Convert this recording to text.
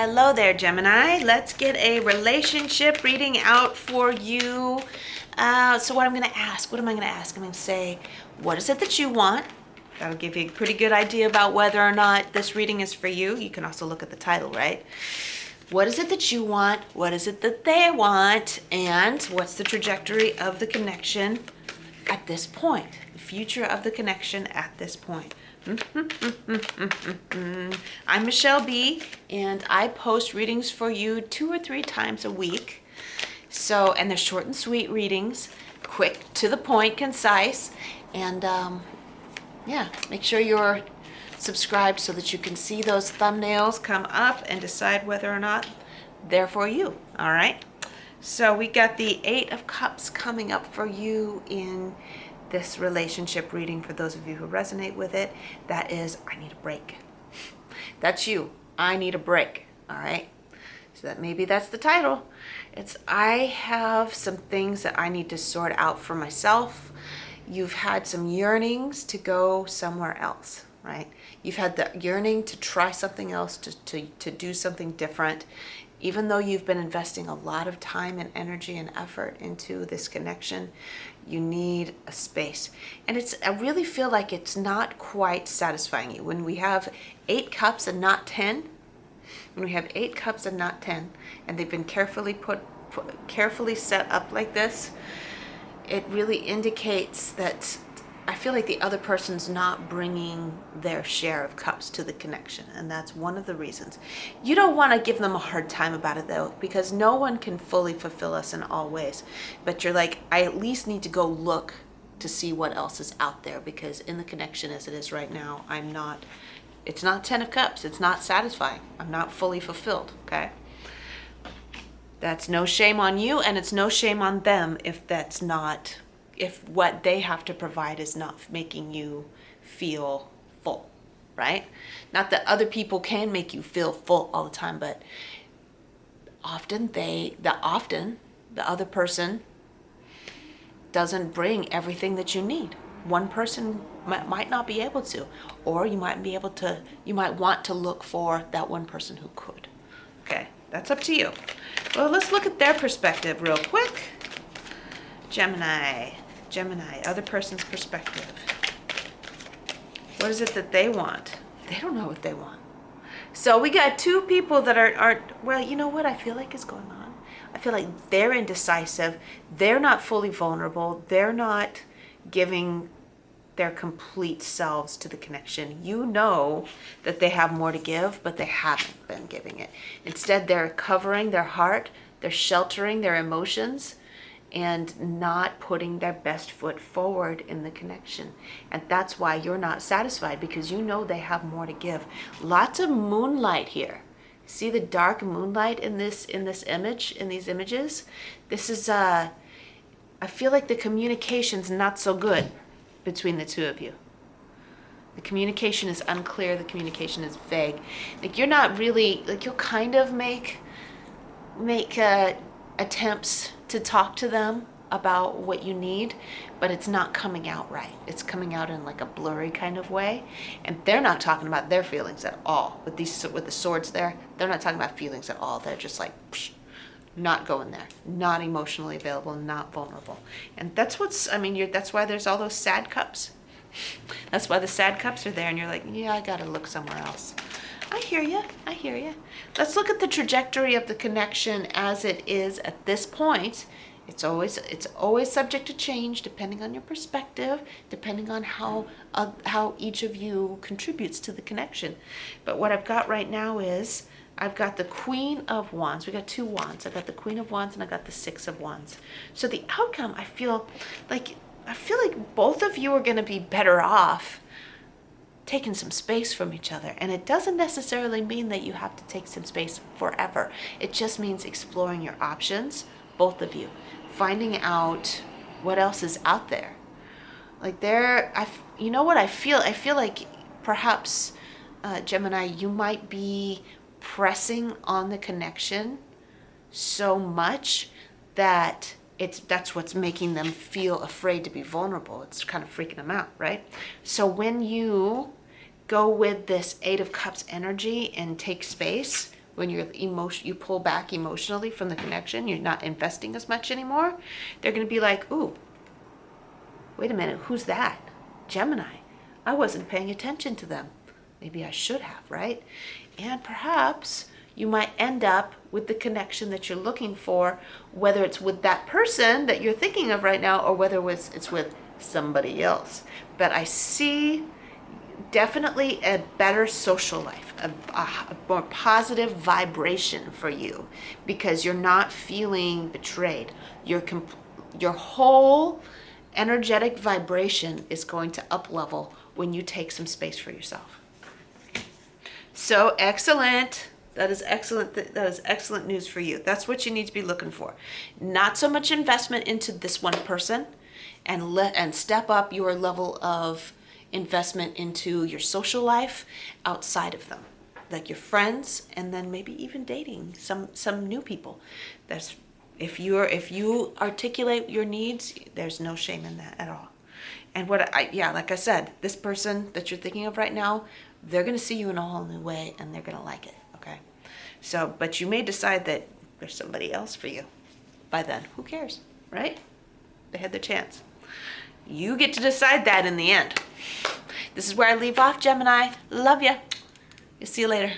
Hello there, Gemini. Let's get a relationship reading out for you. So what am I going to ask? I'm going to say, what is it that you want? That'll give you a pretty good idea about whether or not this reading is for you. You can also look at the title, right? What is it that you want? What is it that they want? And what's the trajectory of the connection at this point? The future of the connection at this point. I'm Michele B, and I post readings for you 2 or 3 times a week. And they're short and sweet readings, quick, to the point, concise, and make sure you're subscribed so that you can see those thumbnails come up and decide whether or not they're for you. All right. So we got the 8 of Cups coming up for you in this relationship reading. For those of you who resonate with it, that is, I need a break. That's you. I need a break. All right. So maybe that's the title. It's, I have some things that I need to sort out for myself. You've had some yearnings to go somewhere else, right? You've had the yearning to try something else, to do something different. Even though you've been investing a lot of time and energy and effort into this connection, you need a space. And I really feel like it's not quite satisfying you. When we have 8 cups and not 10, when we have 8 cups and not 10, and they've been carefully set up like this, it really indicates that I feel like the other person's not bringing their share of cups to the connection, and that's one of the reasons. You don't want to give them a hard time about it, though, because no one can fully fulfill us in all ways. But you're like, I at least need to go look to see what else is out there, because in the connection as it is right now, it's not 10 of Cups. It's not satisfying. I'm not fully fulfilled, okay? That's no shame on you, and it's no shame on them if what they have to provide is not making you feel full, right? Not that other people can make you feel full all the time, but often the other person doesn't bring everything that you need. One person might not be able to, or you might want to look for that one person who could. Okay, that's up to you. Well, let's look at their perspective real quick. Gemini, other person's perspective. What is it that they want? They don't know what they want. So we got 2 people that aren't, well, you know what I feel like is going on? I feel like they're indecisive. They're not fully vulnerable. They're not giving their complete selves to the connection. You know that they have more to give, but they haven't been giving it. Instead, they're covering their heart. They're sheltering their emotions and not putting their best foot forward in the connection. And that's why you're not satisfied, because you know they have more to give. Lots of moonlight here. See the dark moonlight in this image, in these images? This is I feel like the communication's not so good between the 2 of you. The communication is unclear, the communication is vague. Like, you're not really, like, you'll kind of make attempts to talk to them about what you need, but it's not coming out right. It's coming out in like a blurry kind of way, and they're not talking about their feelings at all. With the swords there, they're not talking about feelings at all. They're just like, not going there, not emotionally available, not vulnerable. And that's that's why there's all those sad cups. That's why the sad cups are there, and you're like, yeah, I gotta look somewhere else. I hear you. Let's look at the trajectory of the connection as it is at this point. It's always subject to change depending on your perspective, depending on how each of you contributes to the connection. But what I've got right now is I've got the Queen of Wands. We got 2 wands. I got the Queen of Wands and I got the 6 of Wands. So the outcome, I feel like both of you are going to be better off taking some space from each other. And it doesn't necessarily mean that you have to take some space forever. It just means exploring your options, both of you, finding out what else is out there. Like, you know what I feel? I feel like perhaps, Gemini, you might be pressing on the connection so much that that's what's making them feel afraid to be vulnerable. It's kind of freaking them out, right? So when you go with this 8 of Cups energy and take space, when you pull back emotionally from the connection, you're not investing as much anymore, they're going to be like, ooh, wait a minute, who's that? Gemini. I wasn't paying attention to them. Maybe I should have, right? And perhaps you might end up with the connection that you're looking for, whether it's with that person that you're thinking of right now or whether it's with somebody else. But I see definitely a better social life, a more positive vibration for you because you're not feeling betrayed. Your whole energetic vibration is going to up level when you take some space for yourself. So excellent. That is excellent. That is excellent news for you. That's what you need to be looking for. Not so much investment into this one person, and step up your level of investment into your social life outside of them, like your friends, and then maybe even dating some new people. That's if you articulate your needs, there's no shame in that at all. And like I said, this person that you're thinking of right now, they're going to see you in a whole new way and they're going to like it. Okay. So, but you may decide that there's somebody else for you by then. Who cares, right? They had their chance. You get to decide that in the end. This is where I leave off, Gemini. Love ya. See you later.